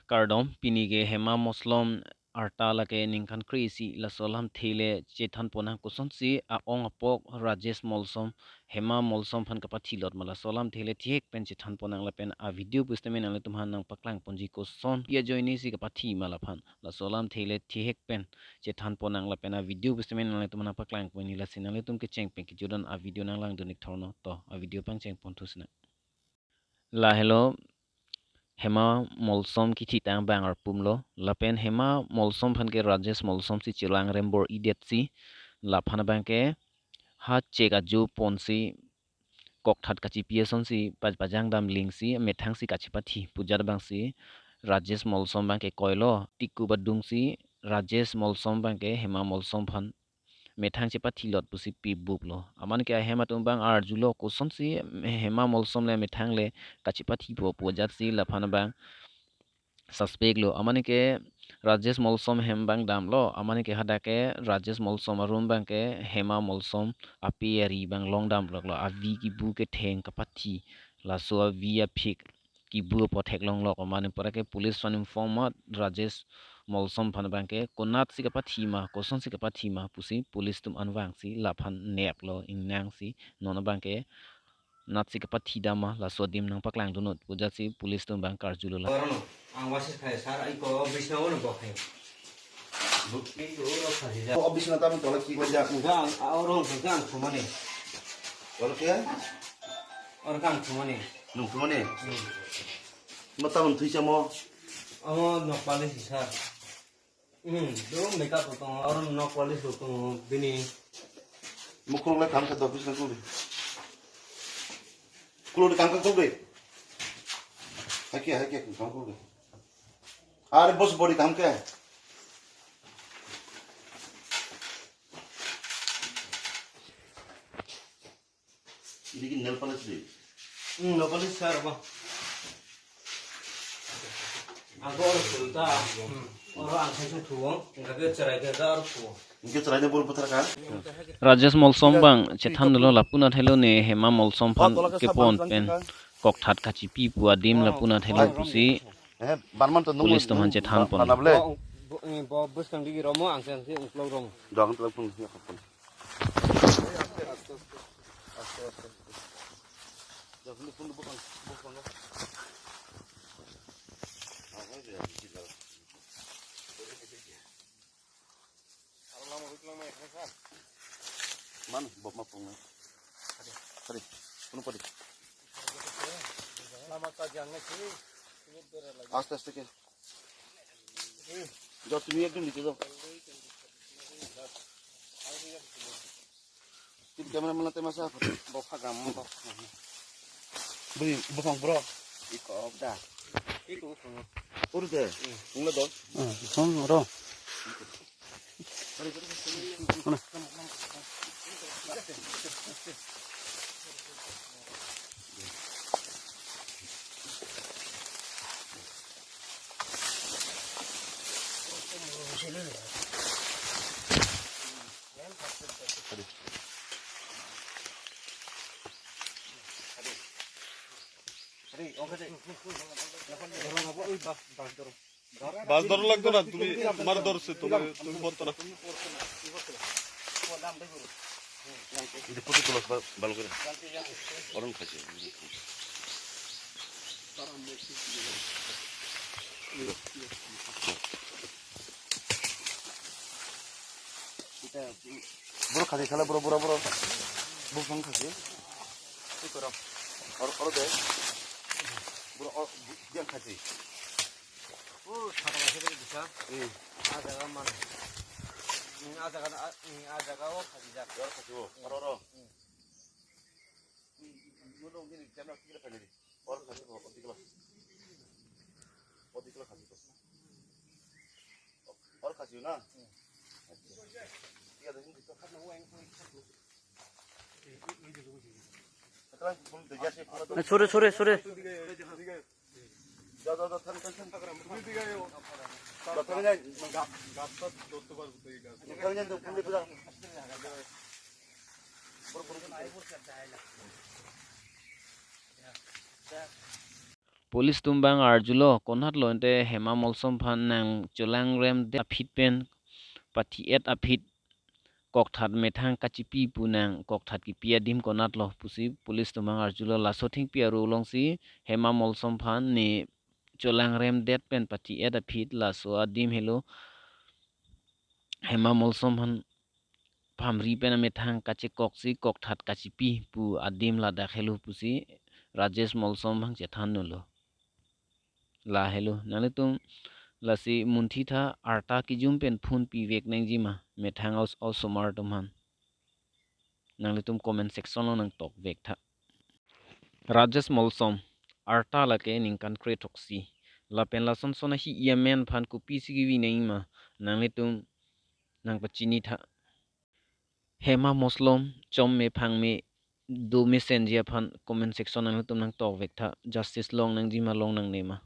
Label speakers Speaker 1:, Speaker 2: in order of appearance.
Speaker 1: Kardom pinige hema moslom arta lake ningkan krisi la solam thile chethan pona kuson si a ong apok rajesh molsom hema molsom phan kapa thilot mala solam thile thiek pen chethan ponang la pen a video pustemen ale tumhan nang paklang ponji ko son ya joini si kapa thi mala phan la solam thile thiek pen chethan ponang la pen a video pustemen ale tumhan paklang poni la sinale tum ke cheng pen ki jodan a video nang lang donik thorno to a video pang cheng pon thusna la hello hema molsom ki thi tang bang ar pumlo lapen hema molsom phan ke rajesh molsom si chilang rembor idet si la phan bang ke ha cheka ju pon si kok that kachi pieson si pajang dam ling si methang si kachi pathi pujar bang si rajesh molsom bang ke koilo tikku badung si rajesh molsom bang ke hema molsom phan methang che pathi lot pusi pi buklo aman ke hema tum bang ar julo kuson si hema molsom le methang le kachi pathi po pujat si la phan bang suspect lo amani ke rajesh molsom hembang dam lo amani ke hada ke rajesh molsom arum bang ke hema molsom api eri bang long dam lo avi ki bu ke theng kapathi la so avi a phik ki bu po thek long lo amani pora ke police fan informat rajesh molsom phan bang ke konat si kapathi ma koson si kapathi ma pusi police tum anwang si la phan nep lo ingnang si non bang ke nat si kapathi dama la so dim nang paklang dunut puja si police tum bang karjulo la
Speaker 2: ang wasit kaya sar ay ko bis na ulo ko kayo. Bukti ko ulo kasi ja.
Speaker 3: Ko bis na tamin tolak ki wajak.
Speaker 2: Gang aurong gang kumane.
Speaker 3: Tolak ya?
Speaker 2: Or gang kumane.
Speaker 3: Nung kumane. Matamun tuisa mo.
Speaker 2: Amo no palis sar. Do makeup ko or no palis ko bini.
Speaker 3: Mukhong la kam ka do bis na kulo. Kulo kam ka kulo. Hakia kam kulo. अरे बस बड़ी काम क्या है लेकिन nail polish भी
Speaker 2: no palis sar ba. Ako or sulta. Or ang kasi tuwang ngagay cerai ke dar tuwang.
Speaker 3: इनके चलाने बोल पत्थर का
Speaker 1: rajesh molsom bang chethan lo lapuna thelo ne hema molsom phan ke pon pen kok that kachi pi puwa dim lapuna thelo pusi
Speaker 3: है बारमन तो
Speaker 1: police tum han chethan pon
Speaker 3: नबले
Speaker 2: Bo bus kang digi romo ang sen si uklaw romo.
Speaker 3: Dog तो पन या खपन मन बप मा पंग अरे पुनो पड़ी
Speaker 2: Lama ka jangan sih.
Speaker 3: आस्ते आस्ते के जो तुम एकदम नीचे जाओ तीन कैमरा में लाते मसा
Speaker 2: Bokha gamu bok.
Speaker 3: बड़ी बफांग bro
Speaker 2: Iko obda. Iko ko.
Speaker 3: और दे उंगला दो
Speaker 1: son ro
Speaker 4: বাস ধরো লাগতো না তুমি আমার ধরছে তুমি তুমি বলতো না
Speaker 3: इधर फोटो तो बाल करे और हम खाचे बड़ो खाचे खाला बड़ो बड़ो बड़ो वो फंग खाचे और दे बड़ो और दिया खाचे
Speaker 2: Satu kasih lagi bisa. Ada mana? Ada kau kasih jak.
Speaker 3: और खाचे वो और मुझे उनके कैमरा किधर पहले दी और खाचे वो ऑटिकल खाचे तो और खाचे ना ये देखो कितना खाना हुआ है कितना फुल दरिया से पूरा
Speaker 1: sore sore
Speaker 3: जा थन
Speaker 4: তুমি দিকে
Speaker 3: थन जाए
Speaker 4: গাছটা ধরতে পারবো তো এই গাছ
Speaker 3: थन जाए तो पूरे पूरा
Speaker 1: Police tumbang arjulo konhat lo ente hema molsom phan nang cholang rem de aphit pen pati et aphit kok that methang kachipi punang kok that ki pia dim konat lo pusi police tumbang arjulo lasothing pia ro long si hema molsom phan ni cholang rem det pen pati et aphit la so adim hello hema molsom phan phamri pen methang kache kok si kok that kachipi pu adim la dakhelu pusi Rajesh molsom phang chethan nulo la hello nale tum lasi munthi tha arta ki jum pen phun pi vek nang jima methang aus somar tumhan nang tum comment section lo nang tok vek tha Rajesh molsom arta lake ningkan kre toksi la pen la son sona hi yemen phan ku pi si gi nei ma nang tum nang pachini tha hema moslom chom me phang me do me senjia phan comment section nang tum nang tok vek tha justice long nang jima long nang nema